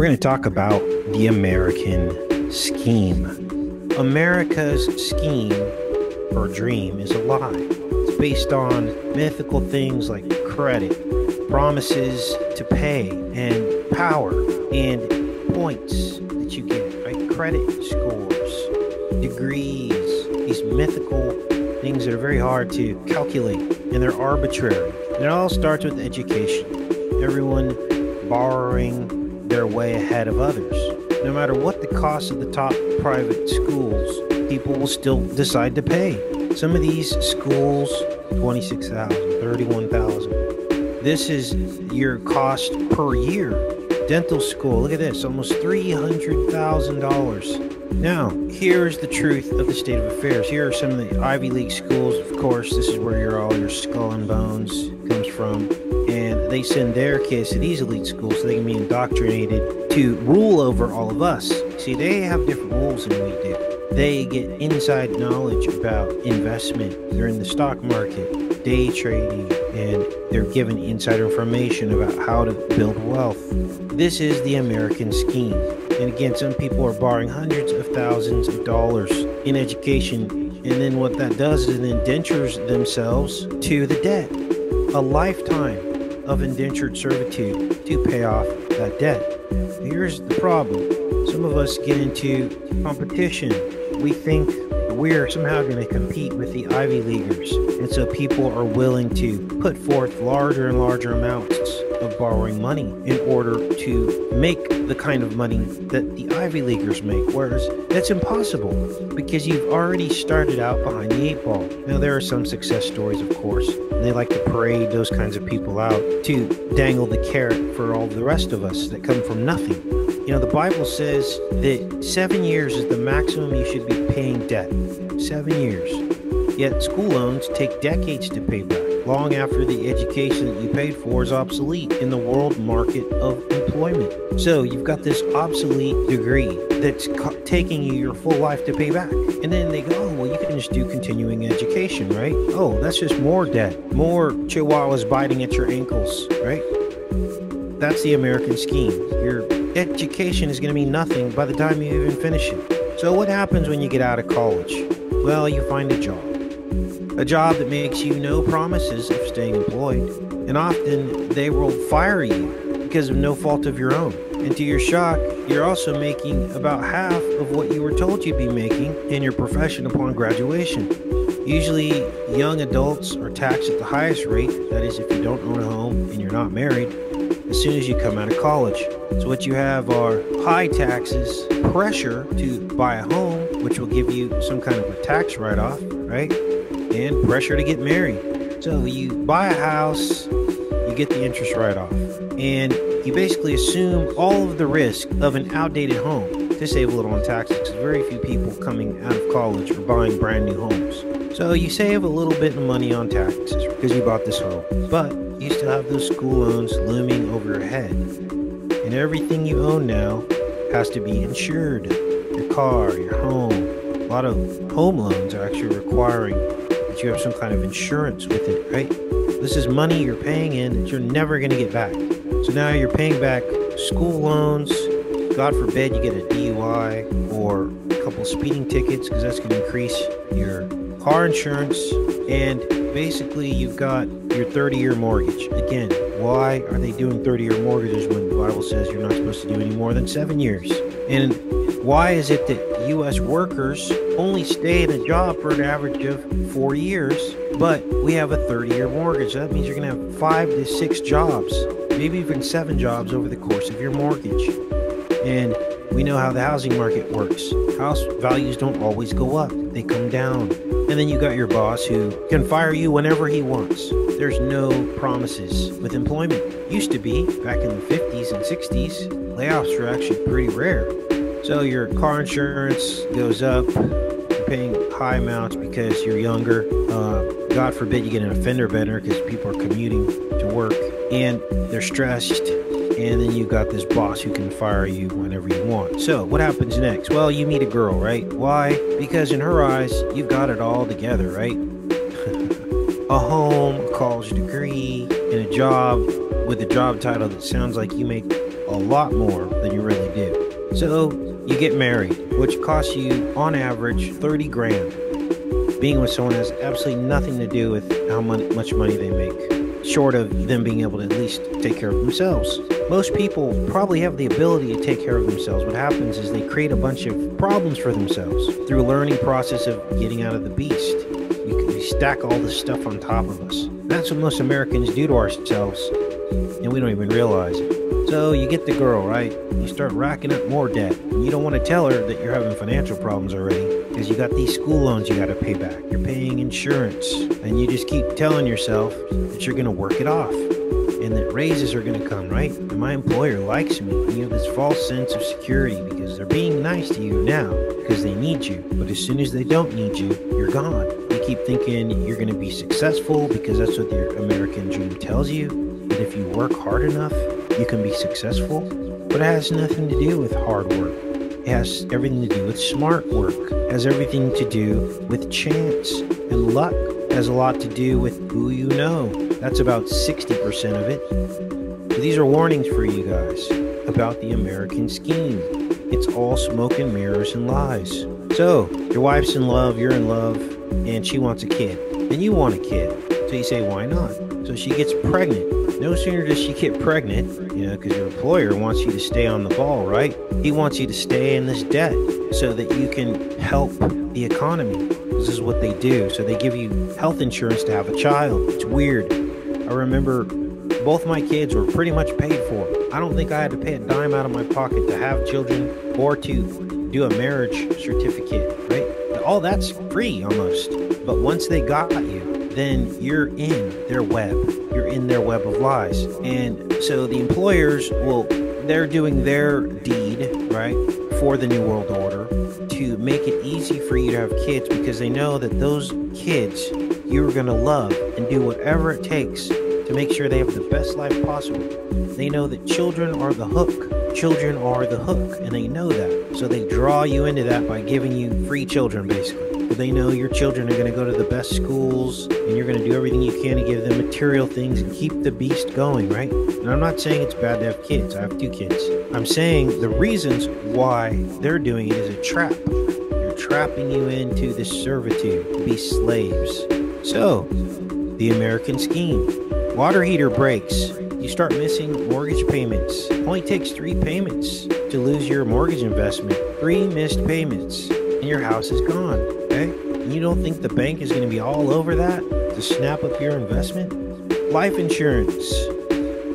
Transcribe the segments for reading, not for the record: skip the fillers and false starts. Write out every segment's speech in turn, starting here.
We're going to talk about the American scheme. America's scheme or dream is a lie. It's based on mythical things like credit, promises to pay, and power, and points that you get, right? Credit scores, degrees, these mythical things that are very hard to calculate, and they're arbitrary. And it all starts with education. Everyone borrowing their way ahead of others. No matter what the cost of the top private schools, people will still decide to pay. Some of these schools, $26,000, $31,000. This is your cost per year. Dental school, look at this, almost $300,000. Now, here's the truth of the state of affairs. Here are some of the Ivy League schools. Of course, this is where all your skull and bones comes from. And they send their kids to these elite schools so they can be indoctrinated to rule over all of us. See, they have different rules than we do. They get inside knowledge about investment. They're in the stock market, day trading, and they're given insider information about how to build wealth. This is the American scheme. And again, some people are borrowing hundreds of thousands of dollars in education. And then what that does is it indentures themselves to the debt. A lifetime of indentured servitude to pay off that debt. Here's the problem. Some of us get into competition. We think we're somehow going to compete with the Ivy Leaguers. And so people are willing to put forth larger and larger amounts of borrowing money in order to make the kind of money that the Ivy Leaguers make, whereas that's impossible because you've already started out behind the eight ball. Now, there are some success stories, of course, and they like to parade those kinds of people out to dangle the carrot for all the rest of us that come from nothing. You know, the Bible says that 7 years is the maximum you should be paying debt. 7 years. Yet school loans take decades to pay back, long after the education that you paid for is obsolete in the world market of employment. So you've got this obsolete degree that's taking you your full life to pay back. And then they go, oh, well, you can just do continuing education, right? Oh, that's just more debt, more chihuahuas biting at your ankles, right? That's the American scheme. Your education is going to mean nothing by the time you even finish it. So what happens when you get out of college? Well, you find a job. A job that makes you no promises of staying employed, and often they will fire you because of no fault of your own. And to your shock, you're also making about half of what you were told you'd be making in your profession upon graduation. Usually, young adults are taxed at the highest rate, that is if you don't own a home and you're not married, as soon as you come out of college. So what you have are high taxes, pressure to buy a home, which will give you some kind of a tax write-off, right? And pressure to get married. So you buy a house, you get the interest write-off, and you basically assume all of the risk of an outdated home to save a little on taxes, because very few people coming out of college are buying brand new homes. So you save a little bit of money on taxes because you bought this home, but you still have those school loans looming over your head. And everything you own now has to be insured. Your car, your home. A lot of home loans are actually requiring that you have some kind of insurance with it, right? This is money you're paying in that you're never going to get back. So now you're paying back school loans. God forbid you get a DUI or a couple speeding tickets, because that's going to increase your car insurance. And basically you've got your 30-year mortgage. Again, why are they doing 30-year mortgages when the Bible says you're not supposed to do any more than 7 years? And why is it that U.S. workers only stay in a job for an average of 4 years, but we have a 30-year mortgage? That means you're going to have 5 to 6 jobs, maybe even 7 jobs over the course of your mortgage. And we know how the housing market works. House values don't always go up. They come down. And then you got your boss who can fire you whenever he wants. There's no promises with employment. Used to be, back in the 50s and 60s, layoffs were actually pretty rare. So your car insurance goes up, you're paying high amounts because you're younger. God forbid you get an offender bender because people are commuting to work and they're stressed. And then you got this boss who can fire you whenever you want. So what happens next? Well, you meet a girl, right? Why? Because in her eyes, you've got it all together, right? A home, a college degree, and a job with a job title that sounds like you make a a lot more than you really do. So you get married, which costs you on average 30 grand. Being with someone has absolutely nothing to do with how much money they make, short of them being able to at least take care of themselves. Most people probably have the ability to take care of themselves. What happens is they create a bunch of problems for themselves through a learning process of getting out of the beast. We stack all this stuff on top of us. That's what most Americans do to ourselves, and we don't even realize it. So you get the girl, right? You start racking up more debt. And you don't want to tell her that you're having financial problems already because you got these school loans you got to pay back. You're paying insurance, and you just keep telling yourself that you're going to work it off and that raises are going to come, right? And my employer likes me. And you have this false sense of security because they're being nice to you now because they need you. But as soon as they don't need you, you're gone. You keep thinking you're going to be successful because that's what your American dream tells you. That if you work hard enough, you can be successful. But it has nothing to do with hard work. It has everything to do with smart work. It has everything to do with chance and luck. It has a lot to do with who you know. That's about 60% of it. So these are warnings for you guys about the American scheme. It's all smoke and mirrors and lies. So your wife's in love, you're in love, and she wants a kid. And you want a kid. So you say, why not? So she gets pregnant. No sooner does she get pregnant, because your employer wants you to stay on the ball, right? He wants you to stay in this debt so that you can help the economy. This is what they do. So they give you health insurance to have a child. It's weird. I remember both my kids were pretty much paid for. I don't think I had to pay a dime out of my pocket to have children or to do a marriage certificate, right? All that's free almost. But once they got you, then you're in their web. You're in their web of lies. And so the employers they're doing their deed, right, for the New World Order to make it easy for you to have kids because they know that those kids you're going to love and do whatever it takes to make sure they have the best life possible. They know that children are the hook. Children are the hook, and they know that. So they draw you into that by giving you free children, basically. They know your children are going to go to the best schools, and you're going to do everything you can to give them material things and keep the beast going, right? And I'm not saying it's bad to have kids. I have 2 kids. I'm saying the reasons why they're doing it is a trap. They're trapping you into this servitude to be slaves. So, the American scheme. Water heater breaks. You start missing mortgage payments. It only takes 3 payments to lose your mortgage investment. 3 missed payments, and your house is gone. Okay? You don't think the bank is going to be all over that to snap up your investment? Life insurance.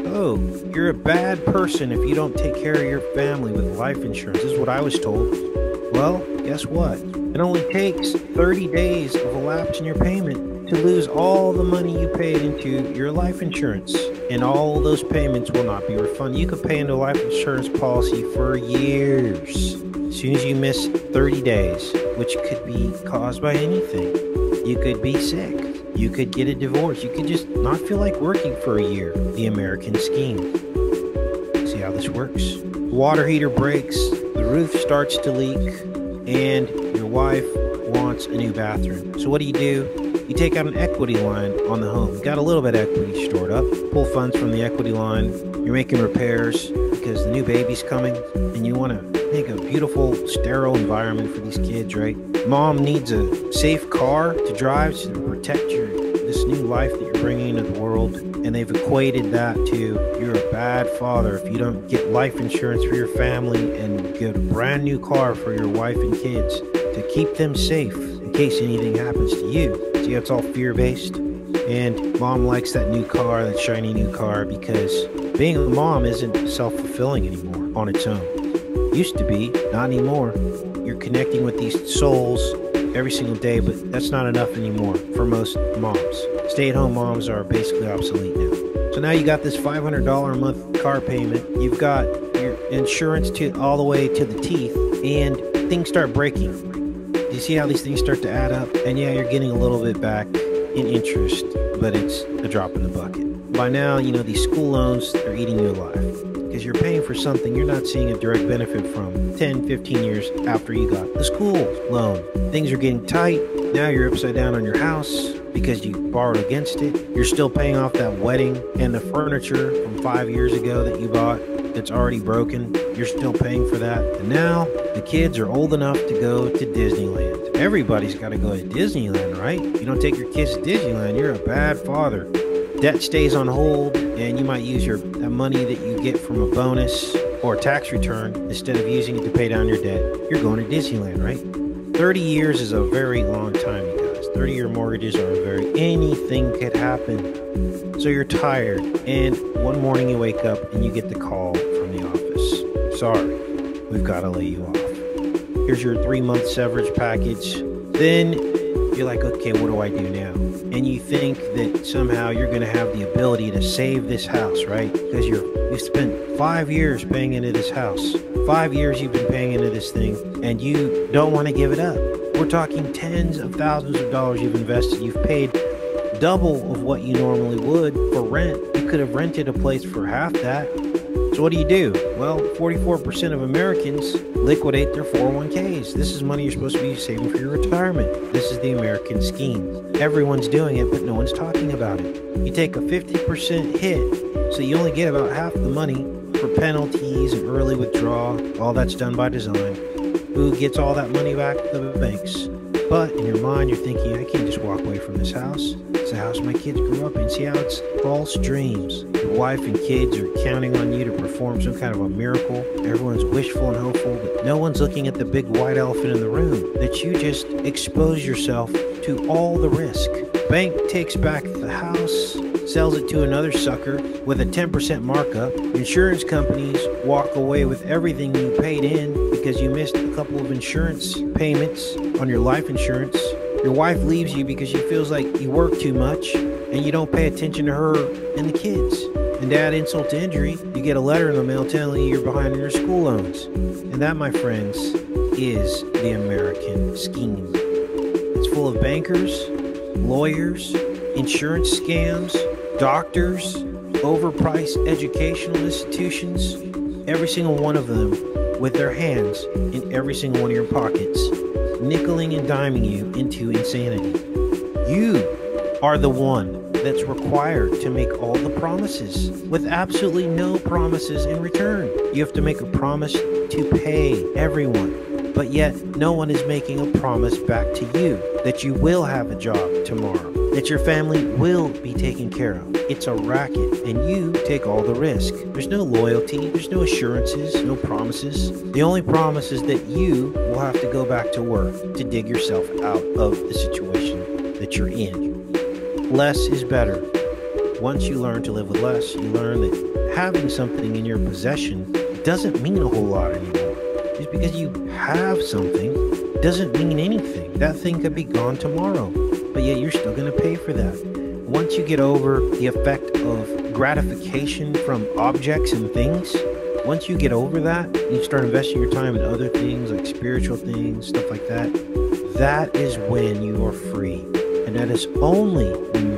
Oh, you're a bad person if you don't take care of your family with life insurance. This is what I was told. Well, guess what? It only takes 30 days of a lapse in your payment to lose all the money you paid into your life insurance. And all those payments will not be refunded. You could pay into a life insurance policy for years. As soon as you miss 30 days, which could be caused by anything. You could be sick. You could get a divorce. You could just not feel like working for a year. The American scheme. See how this works? Water heater breaks, the roof starts to leak, and your wife wants a new bathroom. So what do? You take out an equity line on the home. You got a little bit of equity stored up. Pull funds from the equity line. You're making repairs because the new baby's coming, and you want to make a beautiful, sterile environment for these kids, right? Mom needs a safe car to drive to protect this new life that you're bringing into the world, and they've equated that to you're a bad father if you don't get life insurance for your family and get a brand new car for your wife and kids to keep them safe in case anything happens to you. See, it's all fear-based, and mom likes that new car, that shiny new car, because being a mom isn't self-fulfilling anymore on its own. Used to be, not anymore. You're connecting with these souls every single day, but that's not enough anymore for most moms. Stay-at-home moms are basically obsolete now. So now you got this $500 a month car payment. You've got your insurance all the way to the teeth, and things start breaking. Do you see how these things start to add up? And yeah, you're getting a little bit back in interest, but it's a drop in the bucket. By now, these school loans are eating you alive because you're paying for something you're not seeing a direct benefit from 10, 15 years after you got the school loan. Things are getting tight. Now you're upside down on your house because you borrowed against it. You're still paying off that wedding and the furniture from 5 years ago that you bought. that's already broken. You're still paying for that. And now the kids are old enough to go to Disneyland. Everybody's got to go to Disneyland, right? You don't take your kids to Disneyland, you're a bad father. Debt stays on hold, and you might use that money that you get from a bonus or a tax return instead of using it to pay down your debt. You're going to Disneyland, right? 30 years is a very long time, you guys. 30-year mortgages are anything could happen. So you're tired, and one morning you wake up and you get the call from the office. Sorry, we've got to lay you off. Here's your 3-month severance package. Then you're like, okay, what do I do now? And you think that somehow you're going to have the ability to save this house, right? Because you've spent 5 years paying into this house. 5 years you've been paying into this thing, and you don't want to give it up. We're talking tens of thousands of dollars you've invested. You've paid double of what you normally would for rent. You could have rented a place for half that. So what do? Well, 44% of Americans liquidate their 401ks. This is money you're supposed to be saving for your retirement. This is the American scheme. Everyone's doing it, but no one's talking about it. You take a 50% hit, so you only get about half the money for penalties and early withdrawal. All that's done by design. Who gets all that money back? The banks. But in your mind, you're thinking, I can't just walk away from this house. It's the house my kids grew up in. See how it's false dreams. Your wife and kids are counting on you to perform some kind of a miracle. Everyone's wishful and hopeful, but no one's looking at the big white elephant in the room, that you just expose yourself to all the risk. Bank takes back the house, sells it to another sucker with a 10% markup. Insurance companies walk away with everything you paid in because you missed a couple of insurance payments on your life insurance. Your wife leaves you because she feels like you work too much and you don't pay attention to her and the kids. And to add insult to injury, you get a letter in the mail telling you you're behind on your school loans. And that, my friends, is the American scheme. It's full of bankers, lawyers, insurance scams, doctors, overpriced educational institutions, every single one of them with their hands in every single one of your pockets, nickeling and diming you into insanity. You are the one that's required to make all the promises with absolutely no promises in return. You have to make a promise to pay everyone, but yet no one is making a promise back to you that you will have a job tomorrow, that your family will be taken care of. It's a racket, and you take all the risk. There's no loyalty, there's no assurances, no promises. The only promise is that you will have to go back to work to dig yourself out of the situation that you're in. Less is better. Once you learn to live with less, you learn that having something in your possession doesn't mean a whole lot anymore. Just because you have something doesn't mean anything. That thing could be gone tomorrow, but yet you're still going to pay for that. Once you get over the effect of gratification from objects and things, once you get over that, you start investing your time in other things like spiritual things, stuff like that. That is when you are free. And that is only when you